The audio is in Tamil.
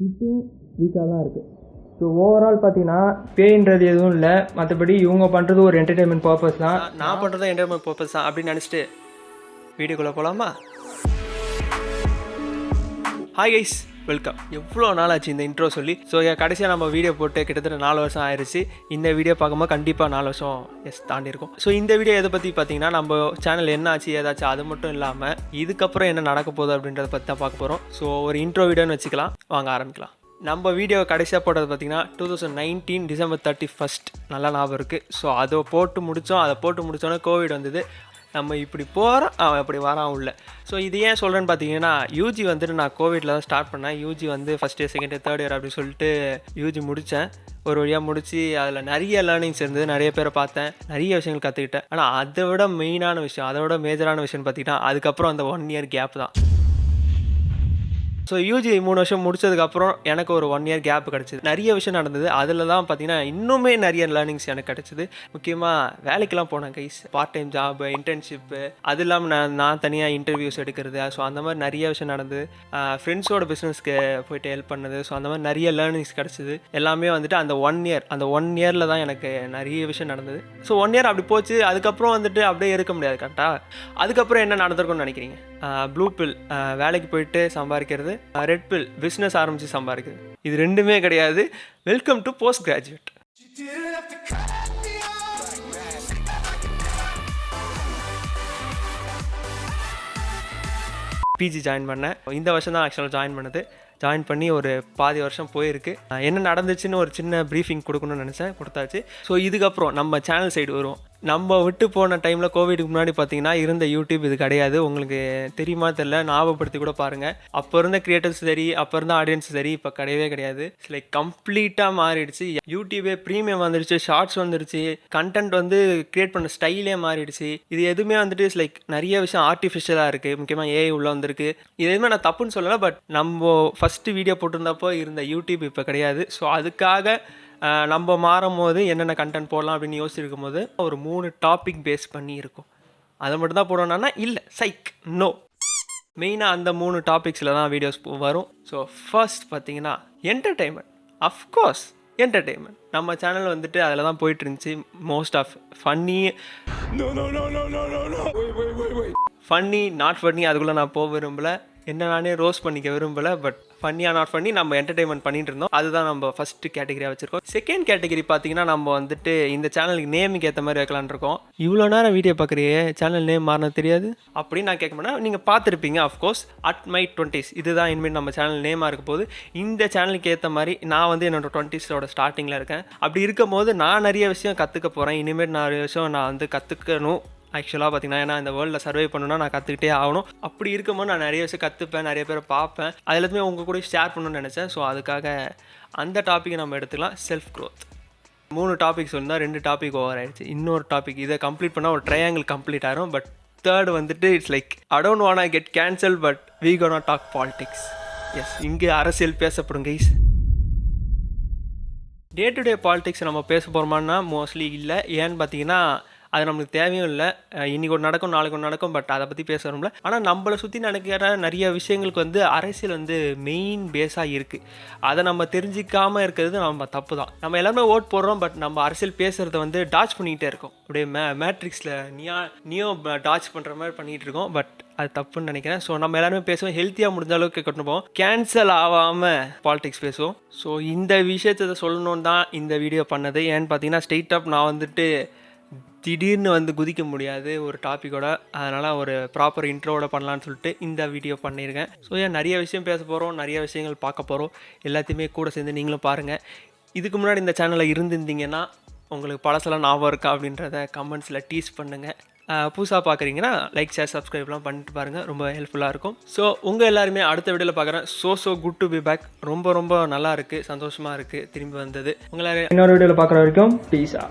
இதுவும் வீக்காக தான் இருக்குது. ஸோ ஓவரால் பார்த்தீங்கன்னா பேன்றது எதுவும் இல்லை, மற்றபடி இவங்க பண்ணுறது ஒரு என்டர்டெயின்மெண்ட் பர்பஸ் தான். நான் பண்ணுறது என்டர்டெயின்மெண்ட் பர்பஸ் தான் அப்படின்னு நினச்சிட்டு வீடியோக்குள்ளே போகலாமா? Hi guys, welcome. எவ்வளோ நாள் ஆச்சு இந்த இன்ட்ரோ சொல்லி. ஸோ கடைசியாக நம்ம வீடியோ போட்டு கிட்டத்தட்ட 4 வருஷம் ஆயிடுச்சு. இந்த வீடியோ பார்க்கும்போது கண்டிப்பாக 4 வருஷம் தாண்டி இருக்கும். ஸோ இந்த வீடியோ எதை பற்றி பார்த்தீங்கன்னா, நம்ம சேனல் என்ன ஆச்சு ஏதாச்சும் அது மட்டும் இல்லாமல் இதுக்கப்புறம் என்ன நடக்க போகுது அப்படின்றத பற்றி தான் பார்க்க போகிறோம். ஸோ ஒரு இன்ட்ரோ வீடியோன்னு வச்சுக்கலாம், வாங்க ஆரம்பிக்கலாம். நம்ம வீடியோ கடைசியாக போட்டது பார்த்திங்கன்னா 2019 டிசம்பர் 31 நல்லா ஞாபகம் இருக்குது. ஸோ அதை போட்டு முடித்தோம். அதை போட்டு முடித்தோன்னே கோவிட் வந்தது. நம்ம இப்படி போகிறோம், அவன் அப்படி வரான் உள்ள. ஸோ இது ஏன் சொல்கிறேன்னு பார்த்தீங்கன்னா, யூஜி வந்துட்டு நான் கோவிட்டில் தான் ஸ்டார்ட் பண்ணேன். யூஜி வந்து first year, second year, third year அப்படின்னு சொல்லிட்டு யூஜி முடித்தேன். ஒரு வழியாக முடித்து அதில் நிறைய லேர்னிங்ஸ் இருந்தது, நிறைய பேரை பார்த்தேன், நிறைய விஷயங்கள் கற்றுக்கிட்டேன். ஆனால் அதை விட மெயினான விஷயம், அதை விட மேஜரான விஷயம்னு பார்த்தீங்கன்னா, அதுக்கப்புறம் அந்த 1 இயர் கேப் தான். ஸோ யூஜி 3 வருஷம் முடிச்சதுக்கப்புறம் எனக்கு ஒரு 1 இயர் கேப் கிடச்சிது. நிறைய விஷயம் நடந்தது. அதில் தான் பார்த்தீங்கன்னா இன்னுமே நிறைய லேர்னிங்ஸ் எனக்கு கிடச்சிது. முக்கியமாக வேலைக்கெலாம் போனேன் guys, part time job, internship, அது இல்லாமல் நான் தனியாக இன்டர்வியூஸ் எடுக்கிறது. ஸோ அந்த மாதிரி நிறைய விஷயம் நடந்தது. ஃப்ரெண்ட்ஸோட பிஸ்னஸ்க்கு போய்ட்டு ஹெல்ப் பண்ணது. ஸோ அந்த மாதிரி நிறைய லேர்னிங்ஸ் கிடச்சிது. எல்லாமே வந்துட்டு அந்த 1 இயரில் தான் எனக்கு நிறைய விஷயம் நடந்தது. ஸோ 1 இயர் அப்படி போச்சு. அதுக்கப்புறம் வந்துட்டு அப்படியே இருக்க முடியாது கரெக்டாக. அதுக்கப்புறம் என்ன நடந்திருக்கும்னு நினைக்கிறீங்க? ப்ளூ பில் வேலைக்கு போயிட்டு சம்பாதிக்கிறது, ரெட் பில் பிஸ்னஸ் ஆரம்பித்து சம்பாதிக்கிறது. இது ரெண்டுமே கிடையாது. Welcome to post graduate. PG join பண்ணேன். இந்த வருஷம் தான் ஆக்சுவலாக ஜாயின் பண்ணது. ஜாயின் பண்ணி ஒரு பாதி வருஷம் போயிருக்கு. என்ன நடந்துச்சுன்னு ஒரு சின்ன ப்ரீஃபிங் கொடுக்கணும்னு நினச்சேன், கொடுத்தாச்சு. ஸோ இதுக்கப்புறம் நம்ம சேனல் சைடு வருவோம். நம்ம விட்டு போன டைமில் கோவிடுக்கு முன்னாடி பார்த்தீங்கன்னா இருந்த யூடியூப் இது கிடையாது. உங்களுக்கு தெரியுமா தெரியல, ஞாபகப்படுத்தி கூட பாருங்கள். அப்போ இருந்த கிரியேட்டர்ஸ் சரி, அப்போ இருந்த ஆடியன்ஸ் சரி, இப்போ கிடையவே கிடையாது. லைக் கம்ப்ளீட்டாக மாறிடுச்சு. யூடியூபே ப்ரீமியம் வந்துடுச்சு, ஷார்ட்ஸ் வந்துடுச்சு, கண்டென்ட் வந்து கிரியேட் பண்ண ஸ்டைலே மாறிடுச்சு. இது எதுவுமே வந்துட்டு லைக் நிறைய விஷயம் ஆர்டிஃபிஷியலாக இருக்குது. முக்கியமாக ஏஐ உள்ளே வந்திருக்கு. இது எதுவுமே நான் தப்புன்னு சொல்லலை, பட் நம்ம ஃபஸ்ட்டு வீடியோ போட்டிருந்தப்போ இருந்த யூடியூப் இப்போ கிடையாது. ஸோ அதுக்காக நம்ம மாறும் போது என்னென்ன கண்டென்ட் போடலாம் அப்படின்னு யோசிச்சிருக்கும் போது ஒரு 3 டாபிக் பேஸ் பண்ணி இருக்கும். அதை மட்டும் தான் போடணும்னா இல்லை, சைக் நோ. மெயினாக அந்த 3 டாபிக்ஸில் தான் வீடியோஸ் வரும். ஸோ ஃபர்ஸ்ட் பார்த்தீங்கன்னா என்டர்டெயின்மெண்ட். Of course entertainment. நம்ம சேனல் வந்துட்டு அதில் தான் போயிட்டு இருந்துச்சு. Most of funny, not funny, அதுக்குள்ளே நான் போக விரும்பலை. என்ன நானே ரோஸ் பண்ணிக்க விரும்பலை. பட் ஃபன்னியாக நாட் ஃபன்னி நம்ம என்டர்டெயின்மெண்ட் பண்ணிட்டு இருந்தோம். அதுதான் நம்ம ஃபஸ்ட்டு கேட்டகரியாக வச்சுருக்கோம். செகண்ட் கேட்டகரி பார்த்தீங்கன்னா, நம்ம வந்துட்டு இந்த சேனலுக்கு நேமுக்கு ஏற்ற மாதிரி வைக்கலான் இருக்கோம். இவ்வளோ நேரம் வீடியோ பார்க்குறியே, சேனல் நேம் மாறினது தெரியாது அப்படின்னு நான் கேட்க மாட்டேன். நீங்கள் பார்த்துருப்பீங்க அஃப்கோர்ஸ். அட் மை 20s இதுதான் இனிமேல் நம்ம சேனல் நேமாக இருக்க போது. இந்த சேனலுக்கு ஏற்ற மாதிரி நான் வந்து என்னோட 20ஸோட ஸ்டார்டிங்கில் இருக்கேன். அப்படி இருக்கும் போது நான் நிறைய விஷயம் கற்றுக்க போகிறேன். இனிமேல் நிறைய விஷயம் நான் வந்து கற்றுக்கணும். ஆக்சுவலாக பார்த்தீங்கன்னா, ஏன்னா இந்த வேர்ல்டில் சர்வே பண்ணணும்னா நான் கற்றுக்கிட்டே ஆகணும். அப்படி இருக்கும்போது நான் நிறைய விஷயம் கற்றுப்பேன், நிறைய பேரை பார்ப்பேன். அது எல்லாத்தையுமே உங்கள் கூட ஷேர் பண்ணணும்னு நினச்சேன். ஸோ அதுக்காக அந்த டாப்பிக்கை நம்ம எடுத்துக்கலாம், செல்ஃப் க்ரோத். 3 டாபிக்ஸ் வந்தால் 2 டாபிக் ஓவர் ஆகிடுச்சு. இன்னொரு டாபிக் இதை கம்ப்ளீட் பண்ணால் ஒரு ட்ரையாங்கிள் கம்ப்ளீட் ஆகிரும். பட் தேர்ட் வந்துட்டு it's like I don't want get cancel, but we gonna talk politics. Yes, இங்கே அரசியல் பேசப்படும் guys. Day to day politics நம்ம பேச போகிறோமான்னா மோஸ்ட்லி இல்லை. ஏன்னு பார்த்தீங்கன்னா, அது நம்மளுக்கு தேவையும் இல்லை. இன்றைக்கி ஒரு நடக்கும், நாளைக்கு ஒரு நடக்கும், பட் அதை பற்றி பேசுகிறோம்ல. ஆனால் நம்மளை சுற்றி நடக்கிற நிறைய விஷயங்களுக்கு வந்து அரசியல் வந்து மெயின் பேஸாக இருக்குது. அதை நம்ம தெரிஞ்சிக்காமல் இருக்கிறது நம்ம தப்பு தான். நம்ம எல்லாருமே ஓட் போடுறோம், பட் நம்ம அரசியல் பேசுகிறத வந்து டாச் பண்ணிக்கிட்டே இருக்கோம். அப்படியே மேட்ரிக்ஸில் நியோ டாச் பண்ணுற மாதிரி பண்ணிகிட்டு இருக்கோம். பட் அது தப்புன்னு நினைக்கிறேன். ஸோ நம்ம எல்லாருமே பேசுவோம், ஹெல்த்தியாக முடிஞ்ச அளவுக்கு கொண்டு போவோம், கேன்சல் ஆகாமல் பாலிடிக்ஸ் பேசுவோம். ஸோ இந்த விஷயத்தை சொல்லணுன்னு தான் இந்த வீடியோ பண்ணது. ஏன்னு பார்த்தீங்கன்னா, ஸ்ட்ரெயிட் அப் நான் வந்துட்டு திடீர்னு வந்து குதிக்க முடியாது ஒரு டாப்பிக்கோட. அதனால் ஒரு ப்ராப்பர் இன்ட்ரோவோட பண்ணலான்னு சொல்லிட்டு இந்த வீடியோ பண்ணியிருக்கேன். ஸோ நிறைய விஷயம் பேச போகிறோம், நிறைய விஷயங்கள் பார்க்க போகிறோம். எல்லாத்தையுமே கூட சேர்ந்து நீங்களும் பாருங்கள். இதுக்கு முன்னாடி இந்த சேனலில் இருந்திருந்தீங்கன்னா உங்களுக்கு பழசெல்லாம் ஞாபகம் இருக்கா அப்படின்றத கமெண்ட்ஸில் டீஸ் பண்ணுங்கள். புதுசாக பார்க்குறீங்கன்னா லைக், ஷேர், சப்ஸ்கிரைப்லாம் பண்ணிட்டு பாருங்கள், ரொம்ப ஹெல்ப்ஃபுல்லாக இருக்கும். ஸோ உங்கள் எல்லாருமே அடுத்த வீடியோவில் பார்க்குறேன். So good to be back. ரொம்ப நல்லா இருக்குது, சந்தோஷமாக இருக்குது திரும்பி வந்தது. உங்களை இன்னொரு வீடியோவில் பார்க்குற வரைக்கும் பீஸா.